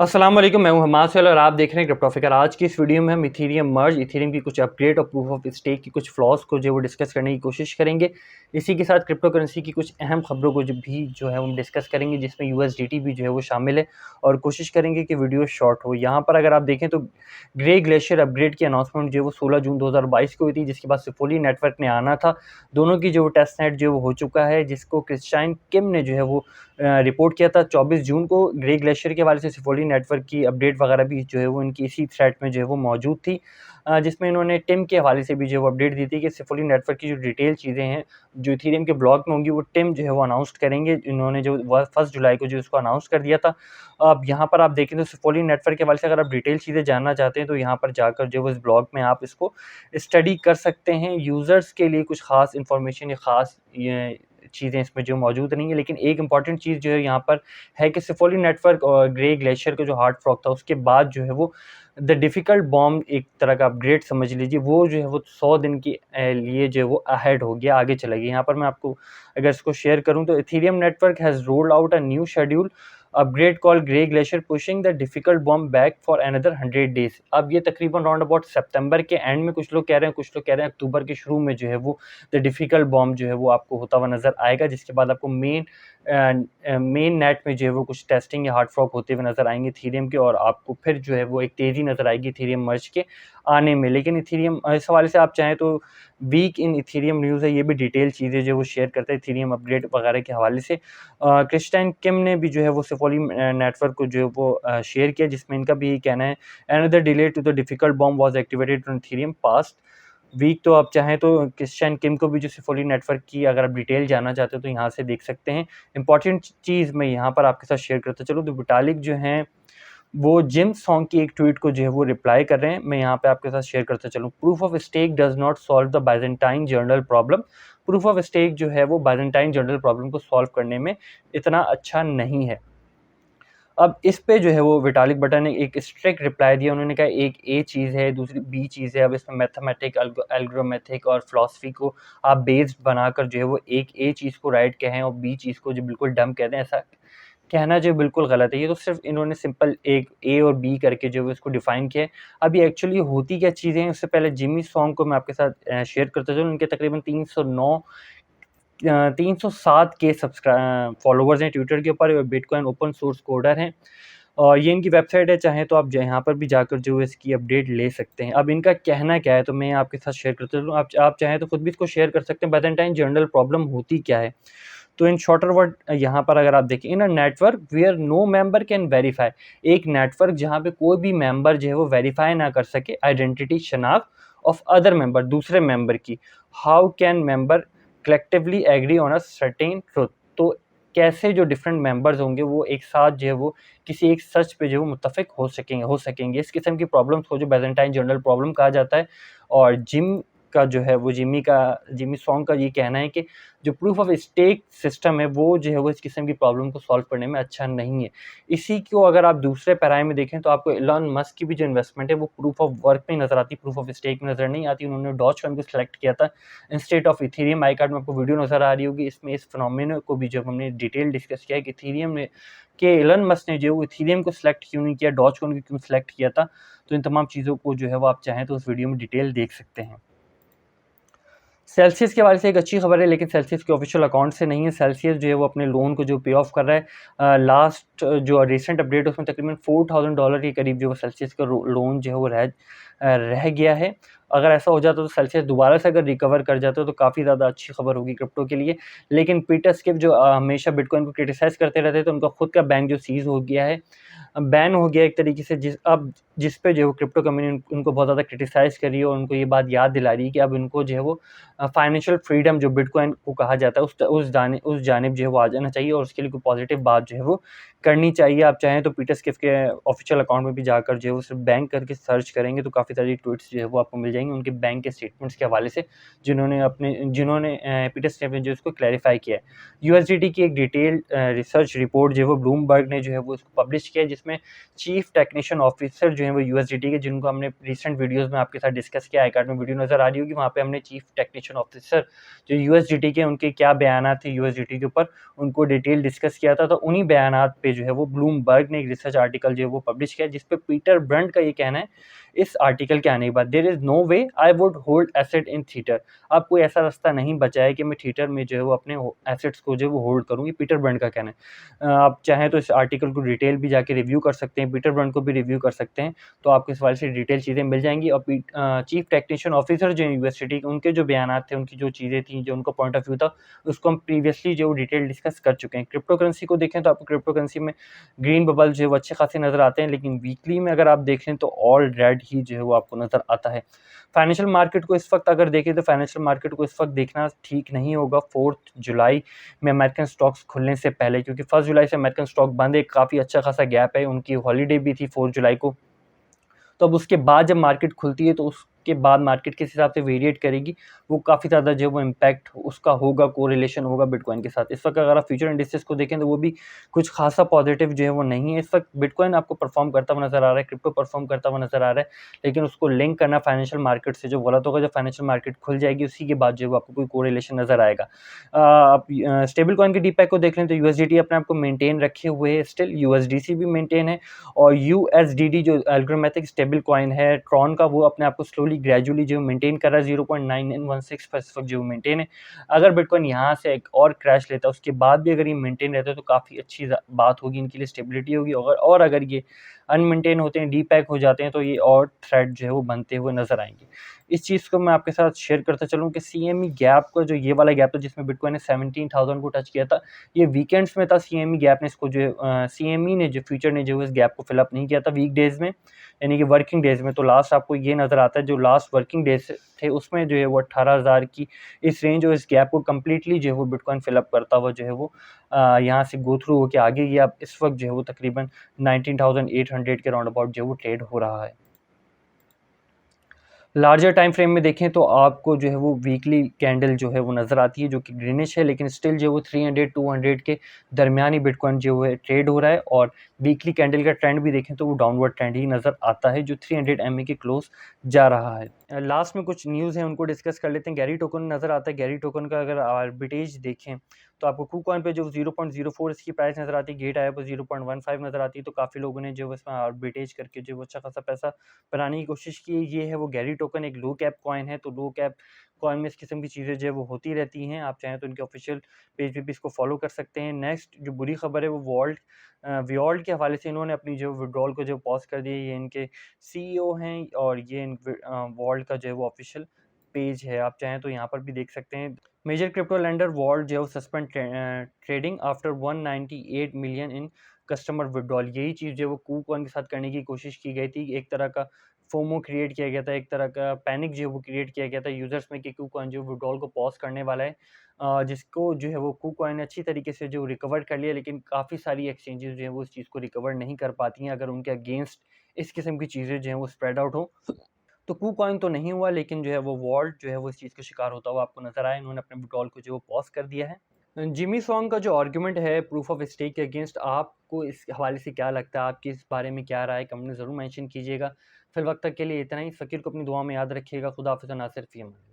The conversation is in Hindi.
अस्सलाम वालेकुम, मैं हूं हमाद सैल और आप देख रहे हैं क्रिप्टोफिकर। आज की इस वीडियो में हम इथेरियम मर्ज, इथेरियम की कुछ अपग्रेड और प्रूफ ऑफ स्टेक की कुछ फ्लॉज को जो है वो डिस्कस करने की कोशिश करेंगे। इसी के साथ क्रिप्टो करेंसी की कुछ अहम खबरों को जो है हम डिस्कस करेंगे, जिसमें यूएसडीटी भी जो है वो शामिल है, और कोशिश करेंगे कि वीडियो शॉर्ट हो। यहाँ पर अगर आप देखें तो ग्रे ग्लेशियर अपग्रेड की अनाउंसमेंट जो है वो 16 जून 2022 को हुई थी, जिसके बाद सिफोली नेटवर्क ने आना था। दोनों की जो टेस्ट नेट जो हो चुका है, जिसको क्रिस्टाइन किम ने जो है वो रिपोर्ट किया था 24 जून को। ग्रे ग्लेशियर के हवाले से सिफोली नेटवर्क की अपडेट वगैरह भी जो है वो इनकी इसी थ्रेड में जो है वो मौजूद थी, जिसमें इन्होंने टिम के हवाले से भी जो है वो अपडेट दी थी कि सिफोली नेटवर्क की जो डिटेल चीज़ें हैं जो इथेरियम के ब्लॉक में होंगी वो टिम जो है वो अनाउंस करेंगे। इन्होंने जो 1 जुलाई को जो इसको अनाउंस कर दिया था। अब यहाँ पर आप देखें तो सिफोली नेटवर्क के हवाले से अगर आप डिटेल चीज़ें जानना चाहते हैं तो यहाँ पर जाकर जो है इस ब्लॉग में आप इसको स्टडी कर सकते हैं। यूज़र्स के लिए कुछ ख़ास इन्फॉर्मेशन या ख़ास चीज़ें इसमें जो मौजूद नहीं है, लेकिन एक इंपॉर्टेंट चीज़ जो है यहाँ पर है कि सिफोली नेटवर्क और ग्रे ग्लेशियर का जो हार्ड फॉर्क था उसके बाद जो है वो द डिफ़िकल्ट बॉम्ब एक तरह का अपग्रेड समझ लीजिए, वो जो है वो 100 दिन की लिए जो है वो अहेड हो गया, आगे चला गया। यहाँ पर मैं आपको अगर इसको शेयर करूँ तो Ethereum network has rolled out a new schedule upgrade called grey glacier pushing the difficult bomb back for another 100 days. अब ये तकरीबन राउंड अबाउट सितंबर के एंड में कुछ लोग कह रहे हैं, कुछ लोग कह रहे हैं अक्टूबर के शुरू में जो है वो द डिफ़िकल्ट बॉम्ब जो है वो आपको होता हुआ नज़र आएगा, जिसके बाद आपको मेन नेट में जो है वो कुछ टेस्टिंग या हार्ड फॉर्क होते हुए नज़र आएँगे इथेरियम के, और आपको फिर जो है वो एक तेज़ी नज़र आएगी इथेरियम मर्ज के आने में। लेकिन इथेरियम इस हवाले से आप चाहें तो वीक इन इथेरियम न्यूज़ है, ये भी डिटेल चीज़ें जो वो शेयर करता है इथेरियम अपग्रेड वगैरह के हवाले से। क्रिस्टाइन किम ने भी जो है वो सिफोली नेटवर्क को जो है वो शेयर किया, जिसमें इनका भी यही कहना है another delay to the difficult bomb was activated on Ethereum past week. तो आप चाहें तो क्रिस्टियन किम को भी जो सिफोली नेटवर्क की अगर आप डिटेल जानना चाहते हो तो यहाँ से देख सकते हैं। इंपॉर्टेंट चीज़ मैं यहाँ पर आपके साथ शेयर करता चलूँ तो विटालिक जो हैं वो जिम सॉन्ग की एक ट्वीट को जो है वो रिप्लाई कर रहे हैं। मैं यहाँ पे आपके साथ शेयर करता चलूँ। Proof of stake does not solve the Byzantine general problem. Proof of stake जो है वो बाइजेंटाइन जर्नल प्रॉब्लम को सॉल्व करने में इतना अच्छा नहीं है। अब इस पे जो है वो विटालिक बटा ने एक स्ट्रिक्ट रिप्लाई दिया। उन्होंने कहा एक ए चीज़ है, दूसरी बी चीज़ है। अब इसमें मैथमेटिक, एल्गोरिथमिक और फिलॉसफी को आप बेस्ड बनाकर जो है वो एक ए चीज़ को राइट कहें और बी चीज़ को जो बिल्कुल डंप कह दें, ऐसा कहना जो बिल्कुल गलत है। ये तो सिर्फ़ इन्होंने सिंपल एक ए और बी करके जो है इसको डिफ़ाइन किया है। अब ये एक्चुअली होती क्या चीज़ें हैं, उससे पहले जिमी सॉन्ग को मैं आपके साथ शेयर करता चलूँ। उनके तकरीबन 307 के फॉलोवर्स हैं ट्विटर के ऊपर, बिटकॉइन ओपन सोर्स कोडर हैं, और ये इनकी वेबसाइट है। चाहें तो आप यहाँ पर भी जाकर जो है इसकी अपडेट ले सकते हैं। अब इनका कहना क्या है तो मैं आपके साथ शेयर करता चलूँ। आप चाहें तो खुद भी इसको शेयर कर सकते हैं। बाइजेंटाइन जर्नल प्रॉब्लम होती क्या है? तो इन शॉर्टर वर्ड यहाँ पर अगर आप देखें, in a network where no member can verify. एक नेटवर्क जहाँ पे कोई भी मेंबर जो है वो वेरीफाई ना कर सके आइडेंटिटी शनाख्त ऑफ अदर मेंबर, दूसरे मेंबर की, how can member collectively agree on a certain truth. तो कैसे जो डिफरेंट मेंबर्स होंगे वो एक साथ जो है वो किसी एक सच पे जो है वो मुत्तफ़िक हो सकेंगे। इस किस्म की प्रॉब्लम्स को जो बाइजेंटाइन जर्नल प्रॉब्लम कहा जाता है। और जिम का जो है वो जिमी सॉन्ग का ये कहना है कि जो प्रूफ ऑफ स्टेक सिस्टम है वो जो है वो इस किस्म की प्रॉब्लम को सॉल्व करने में अच्छा नहीं है। इसी को अगर आप दूसरे पैराए में देखें तो आपको एलन मस्क की भी जो इन्वेस्टमेंट है वो प्रूफ ऑफ वर्क में नज़र आती है, प्रूफ ऑफ स्टेक में नज़र नहीं आती। उन्होंने डॉजकॉइन को सिलेक्ट किया था instead of Ethereum. I card में आपको वीडियो नज़र आ रही होगी, इसमें इस फिनोमेना को भी जब हमने डिटेल डिस्कस किया है कि इथेरियम ने कि एलन मस्क ने जो इथेरियम को सिलेक्ट क्यों नहीं किया, डॉजकॉइन को क्यों सिलेक्ट किया था। तो इन तमाम चीज़ों को जो है वो आप चाहें तो उस वीडियो में डिटेल देख सकते हैं। सेल्सियस के बारे से एक अच्छी खबर है, लेकिन सेल्सियस के ऑफिशियल अकाउंट से नहीं है। सेल्सियस जो है वो अपने लोन को जो पे ऑफ कर रहा है, लास्ट जो रिसेंट अपडेट है उसमें तकरीबन $4,000 के करीब जो सेल्सियस का लोन जो है वो रह गया है। अगर ऐसा हो जाता तो सेल्सियस दोबारा से अगर रिकवर कर जाता तो काफ़ी ज़्यादा अच्छी खबर होगी क्रिप्टो के लिए। लेकिन पीटर स्किप जो हमेशा बिटकॉइन को क्रिटिसाइज़ करते रहते हैं, तो उनका खुद का बैंक जो सीज़ हो गया है, बैन हो गया एक तरीके से, जिस पे जो क्रिप्टो कम्युनिटी उनको बहुत ज़्यादा क्रिटिसाइज़ कर रही है और उनको ये बात याद दिला रही है कि अब इनको जो है वो फाइनेंशियल फ्रीडम जो बिटकॉइन को कहा जाता है उस जानिब जो है वो आ जाना चाहिए, और उसके लिए कोई पॉजिटिव बात जो है वो करनी चाहिए। आप चाहें तो पीटर स्किफ के ऑफिशियल अकाउंट में भी जाकर जो है वो सिर्फ बैंक करके सर्च करेंगे तो काफ़ी सारी ट्वीट्स जो है वो आपको मिल जाएंगी। करेंगे उनके बैंक के स्टेटमेंट्स के हवाले से, जिन्होंने पीटर स्टेफन जो इसको क्लैरिफाई किया है। यूएसडीटी की एक डिटेल्ड रिसर्च रिपोर्ट जो है वो ब्लूमबर्ग ने जो है वो इसको पब्लिश किया है, जिसमें चीफ टेक्नीशियन ऑफिसर जो है वो यूएसडीटी के, जिनको हमने रिसेंट वीडियोस में आपके साथ डिस्कस किया, आई कार्ड में वीडियो नजर आ रही होगी, वहाँ पे हमने चीफ टेक्नीशियन ऑफिसर जो यूएसडीटी के, उनके क्या बयान थे यूएसडीटी के ऊपर, उनको डिटेल डिस्कस किया था। तो उन्हीं बयानात पे जो है वो ब्लूमबर्ग ने एक रिसर्च आर्टिकल जो है वो पब्लिश किया, जिसपे पीटर ब्रंट का ये कहना है इस आर्टिकल के आने के बाद, there is no way I would hold asset in theatre. अब कोई ऐसा रास्ता नहीं बचा है कि मैं थिएटर में जो है वो अपने एसेट्स को जो है वो होल्ड करूँ, ये पीटर ब्रंट का कहना है। आप चाहें तो इस आर्टिकल को डिटेल भी जाके रिव्यू कर सकते हैं, पीटर ब्रंट को भी रिव्यू कर सकते हैं, तो आपको इस वाले से डिटेल चीज़ें मिल जाएंगी। और चीफ टेक्नीशियन ऑफिसर जो यूनिवर्सिटी के, उनके जो बयान थे, उनकी जो चीज़ें थी, जो उनका पॉइंट ऑफ व्यू था, उसको हम प्रीवियसली जो डिटेल डिस्कस कर चुके हैं। क्रिप्टो करेंसी को देखें तो आपको क्रिप्टो करेंसी में ग्रीन बबल जो है वो अच्छे खासे नज़र आते हैं, लेकिन वीकली में अगर आप देख लें तो ऑल रेड ही जो है वो आपको नज़र आता है। फाइनेंशियल मार्केट को इस वक्त अगर देखें तो फाइनेंशियल मार्केट को इस वक्त देखना ठीक नहीं होगा 4 जुलाई में अमेरिकन स्टॉक्स खुलने से पहले, क्योंकि 1 जुलाई से अमेरिकन स्टॉक बंद है, काफ़ी अच्छा खासा गैप है, उनकी हॉलीडे भी थी 4 जुलाई को। तो अब उसके बाद जब मार्केट खुलती है तो उसके बाद मार्केट किस हिसाब से वेरिएट करेगी, वो काफ़ी ज़्यादा जो है वो इम्पैक्ट उसका होगा, कोरिलेशन होगा बिटकॉइन के साथ। इस वक्त अगर आप फ्यूचर इंडिसेस को देखें तो वो भी कुछ खासा पॉजिटिव जो है वो नहीं है। इस वक्त बिटकॉइन आपको परफॉर्म करता हुआ नज़र आ रहा है, क्रिप्टो परफॉर्म करता हुआ नज़र आ रहा है, लेकिन उसको लिंक करना फाइनेंशियल मार्केट से जो गलत होगा। जब फाइनेंशियल मार्केट खुल जाएगी उसी के बाद जो है वो आपको कोई कोरिलेशन नज़र आएगा। आप स्टेबल कॉइन के डीपैक को देख लें तो यूएसडीटी अपने आप को मेंटेन रखे हुए है, स्टिल यूएसडीसी भी मेंटेन है, और यूएसडीडी जो एल्गोरिथमिक स्टेबल कॉइन है ट्रॉन का, वो अपने आप को स्लोली ग्रेजुअली जो मेंटेन कर रहा है, 0.9916 पर इस वक्त जो मेंटेन है। अगर बिटकॉइन यहाँ से एक और क्रैश लेता है उसके बाद भी अगर ये मेंटेन रहता है तो काफ़ी अच्छी बात होगी, इनके लिए स्टेबिलिटी होगी। और अगर ये अनमेंटेन होते हैं, डीपैक हो जाते हैं, तो ये और थ्रेट जो है वो बनते हुए नजर आएंगे। इस चीज़ को मैं आपके साथ शेयर करता चलूँ कि सीएमई गैप का जो ये वाला गैप था जिसमें बिटकॉइन ने 17,000 को टच किया था, ये वीकेंड्स में था। सीएमई गैप ने इसको जो सीएमई ने जो फ्यूचर ने जो इस गैप को फिलअप नहीं किया था वीक डेज में, यानी कि वर्किंग डेज में। तो लास्ट आपको ये नज़र आता है जो लास्ट वर्किंग डेज थे उसमें जो है वो 18,000 की इस रेंज और इस गैप को कम्प्लीटली जो है वो बिटकॉइन फिलअप करता हुआ जो है वो यहाँ से गो थ्रू होकर आगे ये अब इस वक्त जो है वो तकरीबन 19,800 के राउंड अबाउट जो है वो ट्रेड हो रहा है। लार्जर टाइम फ्रेम में देखें तो आपको जो है वो वीकली कैंडल जो है वो नज़र आती है जो कि ग्रीनिश है, लेकिन स्टिल जो है वो 300-200 के दरमियानी बिटकॉइन जो है ट्रेड हो रहा है। और वीकली कैंडल का ट्रेंड भी देखें तो वो डाउनवर्ड ट्रेंड ही नज़र आता है जो 300 MA के क्लोज जा रहा है। लास्ट में कुछ न्यूज़ है उनको डिस्कस कर लेते हैं। गैरी टोकन नज़र आता है, गैरी टोकन का अगर आर्बिट्रेज देखें तो आपको KuCoin पे जो 0.04 इसकी प्राइस नज़र आती है, गेट आया वो 0.15 नज़र आती है। तो काफ़ी लोगों ने जो इसमें आर्बिट्रेज करके जो अच्छा खासा पैसा बनाने की कोशिश की। ये है वो गैरी टोकन, एक लो कैप कॉइन है। तो लो कैप कॉइन में इस किस्म की चीज़ें जो है वो होती रहती हैं। आप चाहें तो इनके ऑफिशियल पेज पे भी इसको फॉलो कर सकते हैं। नेक्स्ट जो बुरी खबर है वो वियॉल्ट के हवाले से इन्होंने अपनी जो विड्रॉल को जो पॉज कर दिया। ये इनके सीईओ हैं और ये वॉल्ट का जो है वो ऑफिशियल पेज है, आप चाहें तो यहाँ पर भी देख सकते हैं। मेजर क्रिप्टो लेंडर वॉल्ट जो है suspend trading after 198 million in customer withdrawal. यही चीज़ जो है वो KuCoin के साथ करने की कोशिश की गई थी। एक तरह का फोमो क्रिएट किया गया था, एक तरह का पैनिक जो है वो क्रिएट किया गया था यूजर्स में कि KuCoin जो विड्रॉल को पॉज करने वाला है, जिसको जो है वो KuCoin ने अच्छी तरीके से जो रिकवर कर लिया। लेकिन काफ़ी सारी एक्सचेंजेस जो है वो इस चीज़ को रिकवर नहीं कर पाती हैं अगर उनके अगेंस्ट इस किस्म की चीज़ें जो हैं वो स्प्रेड आउट हो। तो KuCoin तो नहीं हुआ, लेकिन जो है वो वॉल्ट जो है वो इस चीज़ का शिकार होता हुआ आपको नजर आया। इन्होंने अपने विड्रॉल को जो वो पॉज कर दिया है। जिमी सॉन्ग का जो आर्गुमेंट है प्रूफ ऑफ स्टेक के अगेंस्ट, आपको इस हवाले से क्या लगता है, आपकी इस बारे में क्या राय है, कमेंट में ज़रूर मेंशन कीजिएगा। फिर वक्त तक के लिए इतना ही। फ़कीर को अपनी दुआ में याद रखिएगा। खुदा हाफ़िज़। नासिर फ़ी अमान।